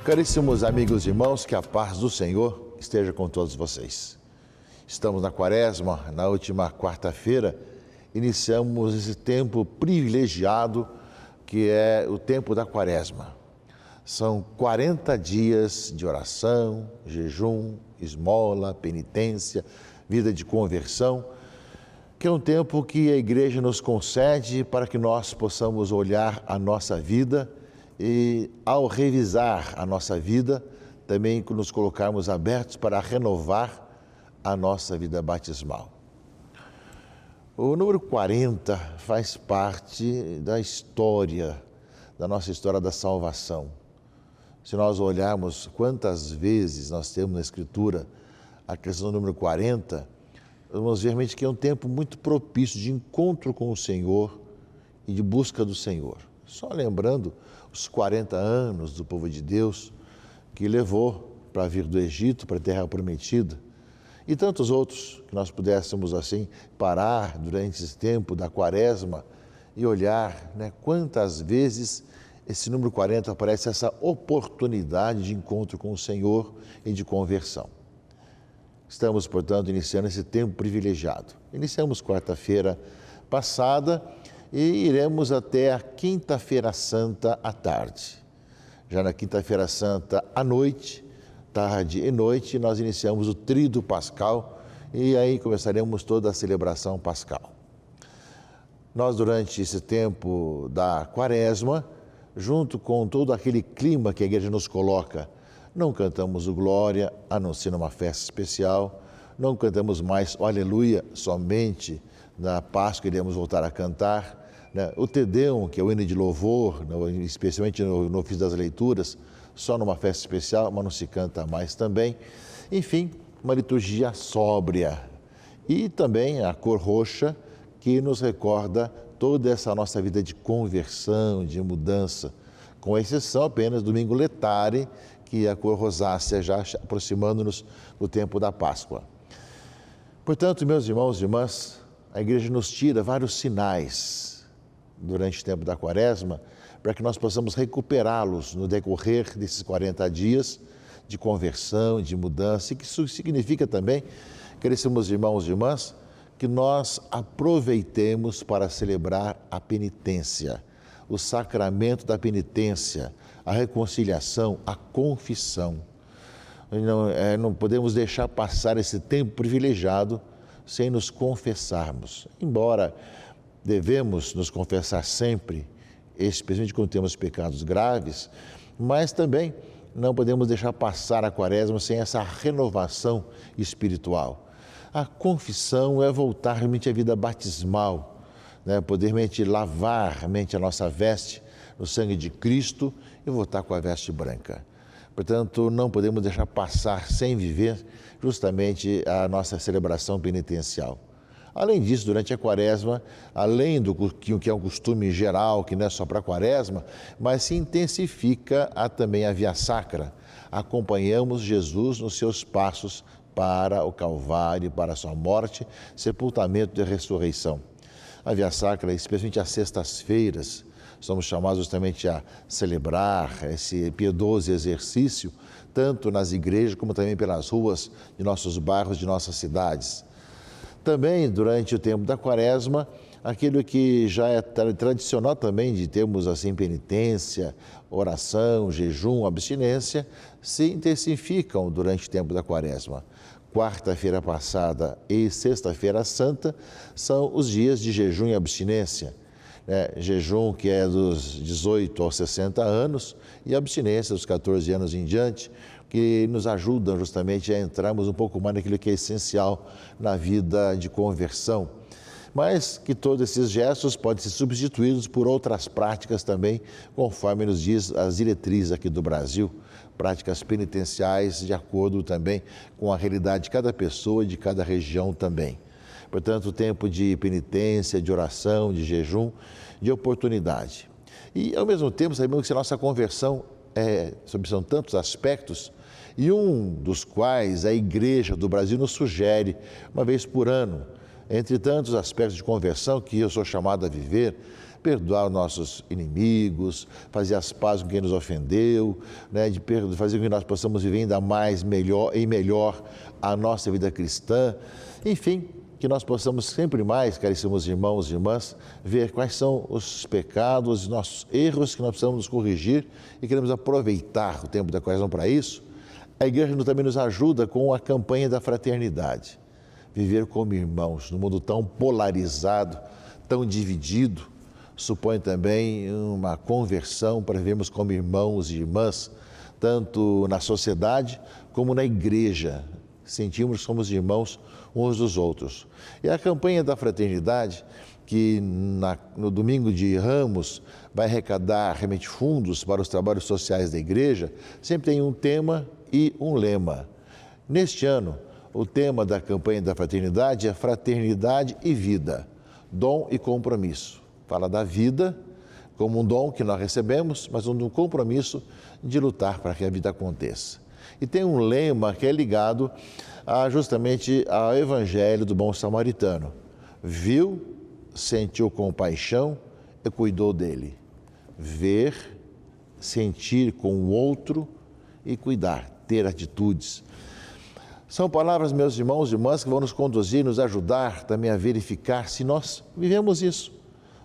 Caríssimos amigos e irmãos, que a paz do Senhor esteja com todos vocês. Estamos na Quaresma, na última quarta-feira, iniciamos esse tempo privilegiado que é o tempo da Quaresma. São 40 dias de oração, jejum, esmola, penitência, vida de conversão, que é um tempo que a Igreja nos concede para que nós possamos olhar a nossa vida e, ao revisar a nossa vida, também nos colocarmos abertos para renovar a nossa vida batismal. O número 40 faz parte da história, da nossa história da salvação. Se nós olharmos quantas vezes nós temos na Escritura a questão do número 40, vamos ver realmente que é um tempo muito propício de encontro com o Senhor e de busca do Senhor. Só lembrando os 40 anos do povo de Deus que levou para vir do Egito, para a Terra Prometida, e tantos outros que nós pudéssemos assim parar durante esse tempo da Quaresma e olhar, quantas vezes esse número 40 aparece essa oportunidade de encontro com o Senhor e de conversão. Estamos, portanto, iniciando esse tempo privilegiado. Iniciamos quarta-feira passada e iremos até a Quinta-feira Santa à tarde. Já na Quinta-feira Santa à noite, tarde e noite, nós iniciamos o Tríduo Pascal e aí começaremos toda a celebração pascal. Nós, durante esse tempo da Quaresma, junto com todo aquele clima que a Igreja nos coloca, não cantamos o Glória, a não ser numa festa especial, não cantamos mais o Aleluia somente na Páscoa, iremos voltar a cantar, o Te Deum, que é o hino de louvor, especialmente no ofício das leituras, só numa festa especial, mas não se canta mais também. Enfim, uma liturgia sóbria. E também a cor roxa, que nos recorda toda essa nossa vida de conversão, de mudança, com exceção apenas do domingo letare, que é a cor rosácea, já aproximando-nos do tempo da Páscoa. Portanto, meus irmãos e irmãs, a Igreja nos tira vários sinais durante o tempo da Quaresma, para que nós possamos recuperá-los no decorrer desses 40 dias de conversão, de mudança, e que isso significa também, caríssimos irmãos e irmãs, que nós aproveitemos para celebrar a penitência, o sacramento da penitência, a reconciliação, a confissão. Não podemos deixar passar esse tempo privilegiado sem nos confessarmos, embora devemos nos confessar sempre, especialmente quando temos pecados graves, mas também não podemos deixar passar a Quaresma sem essa renovação espiritual. A confissão é voltar realmente à vida batismal, poder realmente lavar realmente a nossa veste no sangue de Cristo e voltar com a veste branca. Portanto, não podemos deixar passar sem viver justamente a nossa celebração penitencial. Além disso, durante a Quaresma, além do que é um costume geral, que não é só para a Quaresma, mas se intensifica também a Via Sacra. Acompanhamos Jesus nos seus passos para o Calvário, para a sua morte, sepultamento e ressurreição. A Via Sacra, especialmente às sextas-feiras, somos chamados justamente a celebrar esse piedoso exercício, tanto nas igrejas como também pelas ruas de nossos bairros, de nossas cidades. Também, durante o tempo da Quaresma, aquilo que já é tradicional também de termos assim penitência, oração, jejum, abstinência, se intensificam durante o tempo da Quaresma. Quarta-feira passada e Sexta-feira Santa são os dias de jejum e abstinência. Jejum que é dos 18 aos 60 anos e abstinência dos 14 anos em diante, que nos ajudam justamente a entrarmos um pouco mais naquilo que é essencial na vida de conversão. Mas que todos esses gestos podem ser substituídos por outras práticas também, conforme nos diz as diretrizes aqui do Brasil, práticas penitenciais de acordo também com a realidade de cada pessoa e de cada região também. Portanto, tempo de penitência, de oração, de jejum, de oportunidade. E, ao mesmo tempo, sabemos que a nossa conversão são tantos aspectos, e um dos quais a Igreja do Brasil nos sugere, uma vez por ano, entre tantos aspectos de conversão que eu sou chamado a viver, perdoar os nossos inimigos, fazer as pazes com quem nos ofendeu, né? De fazer com que nós possamos viver ainda mais melhor a nossa vida cristã. Enfim, que nós possamos sempre mais, caríssimos irmãos e irmãs, ver quais são os pecados, os nossos erros que nós precisamos nos corrigir e queremos aproveitar o tempo da Quaresma para isso. A Igreja também nos ajuda com a campanha da fraternidade. Viver como irmãos, num mundo tão polarizado, tão dividido, supõe também uma conversão para vivermos como irmãos e irmãs, tanto na sociedade como na Igreja. Sentimos que somos irmãos uns dos outros. E a campanha da fraternidade, que no domingo de Ramos vai arrecadar realmente fundos para os trabalhos sociais da Igreja, sempre tem um tema e um lema. Neste ano, o tema da campanha da fraternidade é Fraternidade e Vida, Dom e Compromisso. Fala da vida como um dom que nós recebemos, mas um compromisso de lutar para que a vida aconteça. E tem um lema que é ligado justamente ao Evangelho do Bom Samaritano. Viu, sentiu compaixão e cuidou dele. Ver, sentir com o outro e cuidar, ter atitudes. São palavras, meus irmãos e irmãs, que vão nos conduzir, nos ajudar também a verificar se nós vivemos isso.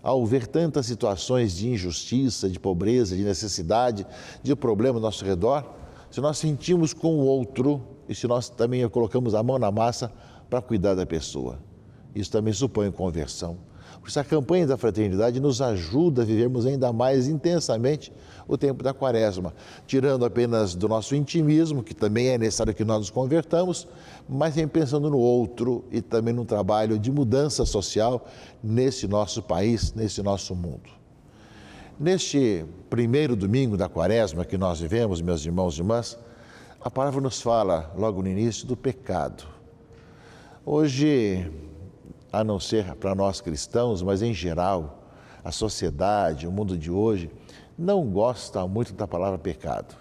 Ao ver tantas situações de injustiça, de pobreza, de necessidade, de problema ao nosso redor, se nós sentimos com o outro e se nós também colocamos a mão na massa para cuidar da pessoa. Isso também supõe conversão. Por isso a campanha da fraternidade nos ajuda a vivermos ainda mais intensamente o tempo da Quaresma, tirando apenas do nosso intimismo, que também é necessário que nós nos convertamos, mas também pensando no outro e também no trabalho de mudança social nesse nosso país, nesse nosso mundo. Neste primeiro domingo da Quaresma que nós vivemos, meus irmãos e irmãs, a palavra nos fala logo no início do pecado. Hoje, a não ser para nós cristãos, mas em geral, a sociedade, o mundo de hoje, não gosta muito da palavra pecado.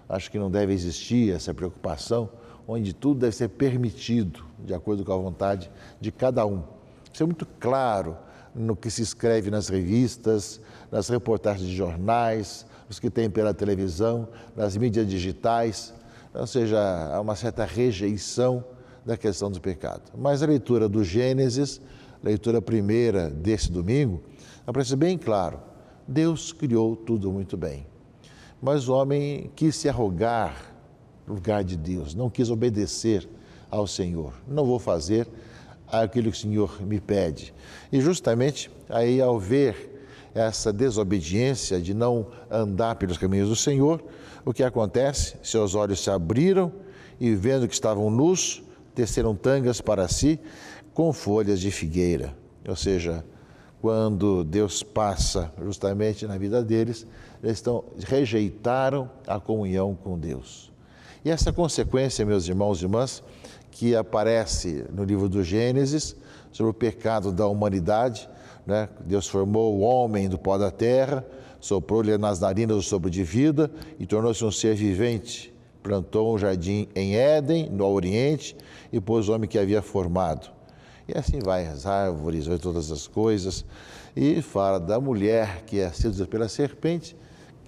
Acho que não deve existir essa preocupação, onde tudo deve ser permitido, de acordo com a vontade de cada um. Isso é muito claro no que se escreve nas revistas, nas reportagens de jornais, os que tem pela televisão, nas mídias digitais, ou seja, há uma certa rejeição da questão do pecado. Mas a leitura do Gênesis, leitura primeira desse domingo, aparece bem claro, Deus criou tudo muito bem, mas o homem quis se arrogar no lugar de Deus, não quis obedecer ao Senhor. Não vou fazer aquilo que o Senhor me pede. E justamente aí, ao ver essa desobediência de não andar pelos caminhos do Senhor, o que acontece? Seus olhos se abriram e, vendo que estavam nus, teceram tangas para si com folhas de figueira. Ou seja, quando Deus passa justamente na vida deles, eles rejeitaram a comunhão com Deus. E essa consequência, meus irmãos e irmãs, que aparece no livro do Gênesis, sobre o pecado da humanidade, né? Deus formou o homem do pó da terra, soprou-lhe nas narinas o sopro de vida e tornou-se um ser vivente. Plantou um jardim em Éden, no Oriente, e pôs o homem que havia formado. E assim vai, as árvores, vai todas as coisas. E fala da mulher que é seduzida pela serpente,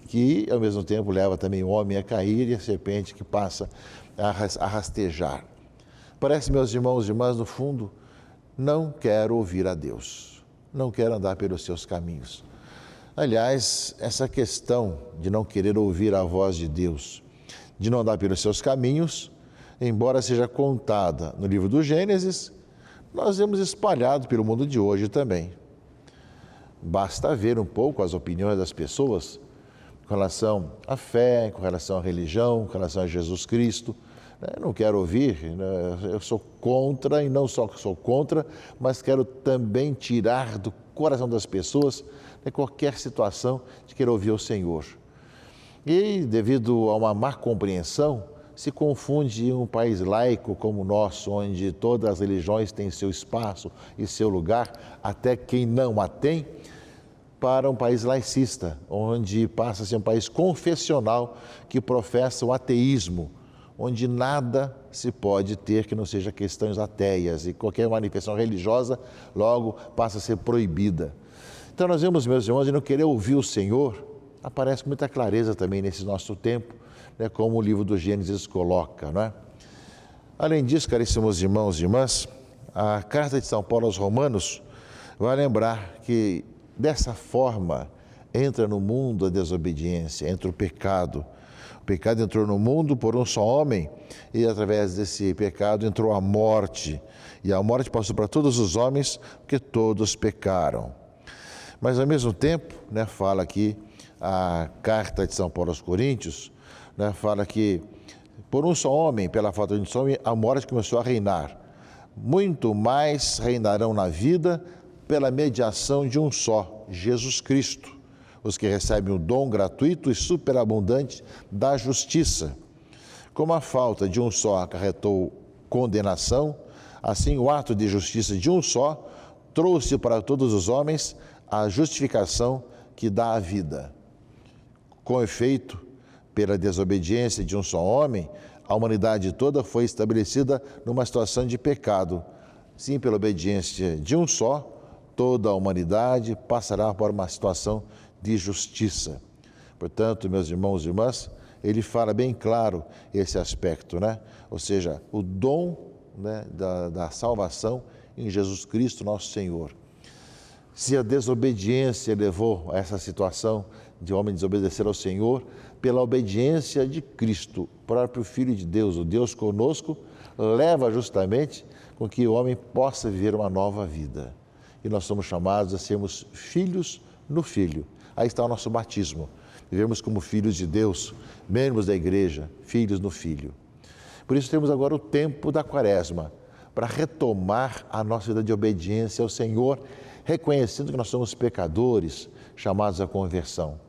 que ao mesmo tempo leva também o homem a cair, e a serpente que passa a rastejar. Parece, meus irmãos e irmãs, no fundo, não quero ouvir a Deus, não quero andar pelos seus caminhos. Aliás, essa questão de não querer ouvir a voz de Deus, de não andar pelos seus caminhos, embora seja contada no livro do Gênesis, nós vemos espalhado pelo mundo de hoje também. Basta ver um pouco as opiniões das pessoas com relação à fé, com relação à religião, com relação a Jesus Cristo. Eu não quero ouvir, eu sou contra, e não só sou contra, mas quero também tirar do coração das pessoas qualquer situação de querer ouvir o Senhor. E, devido a uma má compreensão, se confunde um país laico como o nosso, onde todas as religiões têm seu espaço e seu lugar, até quem não a tem, para um país laicista, onde passa a ser um país confessional que professa o ateísmo, onde nada se pode ter que não seja questões ateias e qualquer manifestação religiosa logo passa a ser proibida. Então nós vemos, meus irmãos, de não querer ouvir o Senhor, aparece com muita clareza também nesse nosso tempo, né, como o livro do Gênesis coloca, não é? Além disso, caríssimos irmãos e irmãs, a carta de São Paulo aos Romanos vai lembrar que dessa forma entra no mundo a desobediência, entra o pecado. O pecado entrou no mundo por um só homem e através desse pecado entrou a morte. E a morte passou para todos os homens porque todos pecaram. Mas ao mesmo tempo, né, fala aqui a carta de São Paulo aos Coríntios, né, fala que por um só homem, pela falta de um só homem, a morte começou a reinar. Muito mais reinarão na vida pela mediação de um só, Jesus Cristo, os que recebem o dom gratuito e superabundante da justiça. Como a falta de um só acarretou condenação, assim o ato de justiça de um só trouxe para todos os homens a justificação que dá a vida. Com efeito, pela desobediência de um só homem, a humanidade toda foi estabelecida numa situação de pecado. Sim, pela obediência de um só, toda a humanidade passará por uma situação de justiça. Portanto, meus irmãos e irmãs, ele fala bem claro esse aspecto, né? Ou seja, o dom, né, da salvação em Jesus Cristo, nosso Senhor. Se a desobediência levou a essa situação de homem desobedecer ao Senhor, pela obediência de Cristo, próprio Filho de Deus, o Deus conosco, leva justamente com que o homem possa viver uma nova vida. E nós somos chamados a sermos filhos no Filho. Aí está o nosso batismo. Vivemos como filhos de Deus, membros da igreja, filhos no Filho. Por isso temos agora o tempo da Quaresma, para retomar a nossa vida de obediência ao Senhor, reconhecendo que nós somos pecadores, chamados à conversão.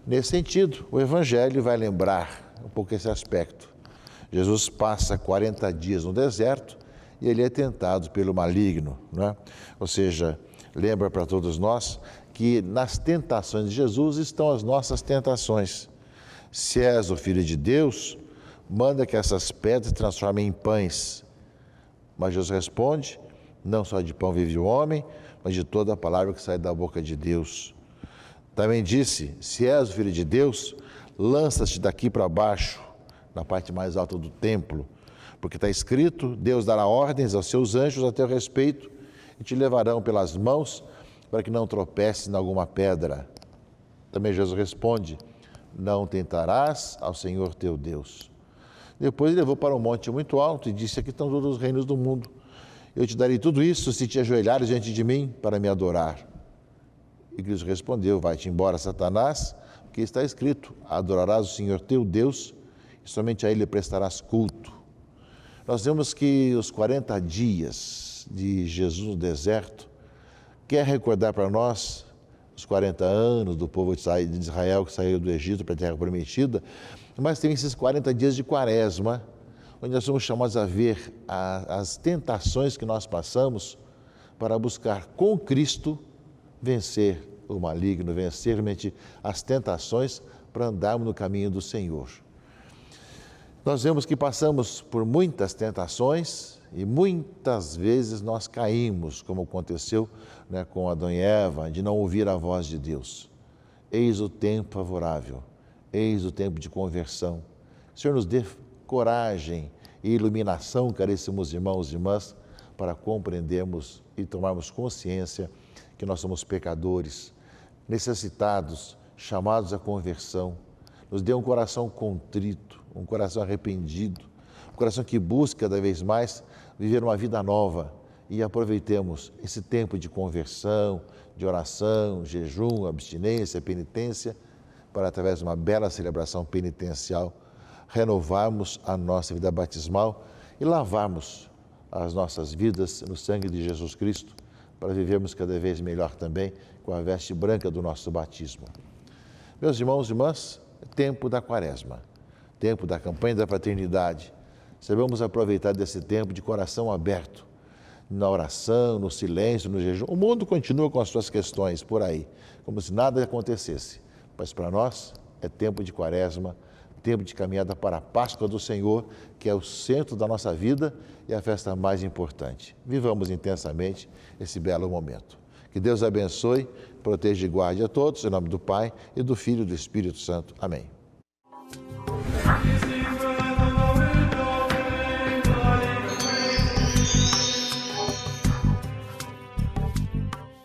Nesse sentido, o Evangelho vai lembrar um pouco esse aspecto. Jesus passa 40 dias no deserto e ele é tentado pelo maligno, não é? Ou seja, lembra para todos nós que nas tentações de Jesus estão as nossas tentações. Se és o Filho de Deus, manda que essas pedras se transformem em pães. Mas Jesus responde, não só de pão vive o homem, mas de toda a palavra que sai da boca de Deus. Também disse, se és o Filho de Deus, lança-te daqui para baixo, na parte mais alta do templo, porque está escrito, Deus dará ordens aos seus anjos a teu respeito e te levarão pelas mãos para que não tropeces em alguma pedra. Também Jesus responde, não tentarás ao Senhor teu Deus. Depois ele levou para um monte muito alto e disse, aqui estão todos os reinos do mundo. Eu te darei tudo isso se te ajoelhares diante de mim para me adorar. E Cristo respondeu, vai-te embora, Satanás, porque está escrito, adorarás o Senhor teu Deus e somente a Ele prestarás culto. Nós vemos que os 40 dias de Jesus no deserto quer recordar para nós os 40 anos do povo de Israel que saiu do Egito para a Terra Prometida, mas tem esses 40 dias de Quaresma, onde nós somos chamados a ver as tentações que nós passamos para buscar com Cristo vencer o maligno, vencer realmente as tentações para andarmos no caminho do Senhor. Nós vemos que passamos por muitas tentações e muitas vezes nós caímos, como aconteceu, né, com Adão e Eva, de não ouvir a voz de Deus. Eis o tempo favorável, eis o tempo de conversão. O Senhor nos dê coragem e iluminação, caríssimos irmãos e irmãs, para compreendermos e tomarmos consciência que nós somos pecadores, necessitados, chamados à conversão. Nos dê um coração contrito, um coração arrependido, um coração que busca cada vez mais viver uma vida nova e aproveitemos esse tempo de conversão, de oração, jejum, abstinência, penitência, para através de uma bela celebração penitencial, renovarmos a nossa vida batismal e lavarmos as nossas vidas no sangue de Jesus Cristo, para vivermos cada vez melhor também com a veste branca do nosso batismo. Meus irmãos e irmãs, é tempo da Quaresma, tempo da campanha da fraternidade. Sabemos aproveitar desse tempo de coração aberto, na oração, no silêncio, no jejum. O mundo continua com as suas questões por aí, como se nada acontecesse. Mas para nós é tempo de Quaresma, tempo de caminhada para a Páscoa do Senhor, que é o centro da nossa vida e a festa mais importante. Vivamos intensamente esse belo momento. Que Deus abençoe, proteja e guarde a todos, em nome do Pai, e do Filho e do Espírito Santo. Amém.